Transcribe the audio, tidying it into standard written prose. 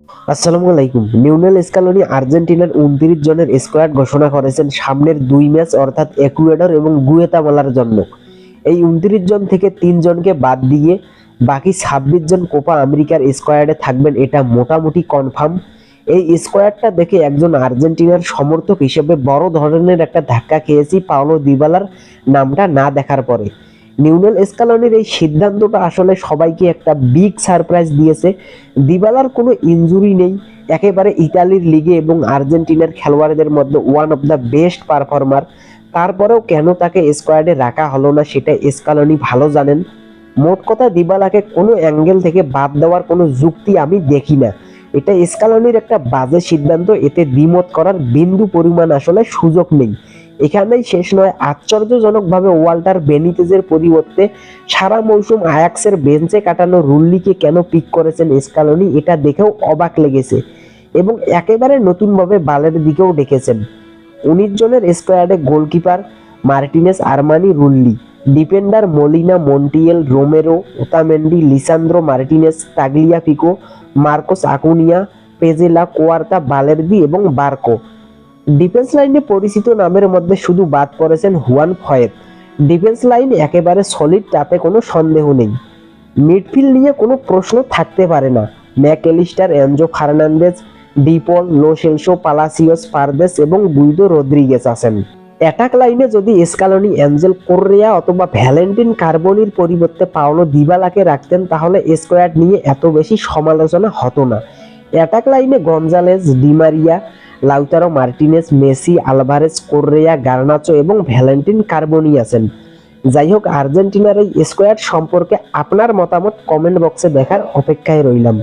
আসসালামু আলাইকুম। Lionel Scaloni আর্জেন্টিনার ২৯ জনের স্কোয়াড ঘোষণা করেছেন সামনের ২ ম্যাচ অর্থাৎ ইকুয়েডর এবং গুয়েতামালার জন্য। এই ২৯ জন থেকে ৩ জনকে বাদ দিয়ে বাকি ২৬ জন কোপা আমেরিকার স্কোয়াডে থাকবেন, এটা মোটামুটি কনফার্ম। এই স্কোয়াডটা দেখে একজন আর্জেন্টিনার সমর্থক হিসেবে বড় ধরনের একটা ধাক্কা খেয়েছি পাওলো দিবালার নামটা না দেখার পরে। লিওনেল স্কালোনির এই সিদ্ধান্তটা আসলে সবাইকে একটা বিগ সারপ্রাইজ দিয়েছে। দিবালার কোনো ইনজুরি নেই, একেবারে ইতালির লিগে এবং আর্জেন্টিনার খেলোয়াড়দের মধ্যে one of the best performer. তারপরেও কেন তাকে স্কোয়াডে রাখা হলো না সেটা স্কালোনি ভালো জানেন। মোট কথা দিবালাকে কোনো অ্যাঙ্গেল থেকে বাদ দেওয়ার কোনো যুক্তি আমি দেখি না। এটা স্কালোনির একটা বাজে সিদ্ধান্ত, এতে দ্বিমত করার বিন্দু পরিমাণ আসলে সুযোগ নেই। এখানেই শেষ নয়, আশ্চর্যজনকভাবে ওয়াল্টার বেনিতেজের পরিবর্তে সারা মৌসুম আয়াক্সের বেঞ্চে কাটানো রুল্লিকে কেন পিক করেছেন স্কালোনি, এটা দেখেও অবাক লেগেছে এবং একেবারে নতুনভাবে বালের দিকেও ডেকেছেন। ১৯ জনের স্কোয়াডে goalkeeper Martinez, Armani, Rulli, defender Molina, Montiel, Romero, Otamendi, Lisandro Martinez, Tagliafico, Marcos Acuna, Pezzella, Quarta, Balerdi এবং বার্কো। ডিফেন্স লাইনে পরিচিত নামের মধ্যে শুধু বাদ পড়েছেন হুয়ান ফয়েত। ডিফেন্স লাইন একেবারে সলিড, তাতে কোনো সন্দেহ নেই। মিডফিল্ড নিয়ে কোনো প্রশ্ন থাকতে পারে না। Mac Allister, Enzo Fernandez, De Paul, Lo Celso, Palacios, Paredes এবং গুইদো রদ্রিগেজ আছেন। অ্যাটাক লাইনে যদি স্কালোনি অ্যাঞ্জেল কোর্রেয়া অথবা ভ্যালেন্টিন কার্বনির পরিবর্তে পাওলো দিবালাকে রাখতেন তাহলে স্কোয়াড নিয়ে এত বেশি সমালোচনা হতো না। অ্যাটাক লাইনে Gonzalez, Di Maria, Lautaro Martinez, Messi, Alvarez, Correa, Garnacho এবং ভ্যালেন্টিন কার্বনি আছেন। যাই হোক, আর্জেন্টিনার এই স্কোয়াড সম্পর্কে আপনার মতামত কমেন্ট বক্সে দেখার অপেক্ষায় রইলাম।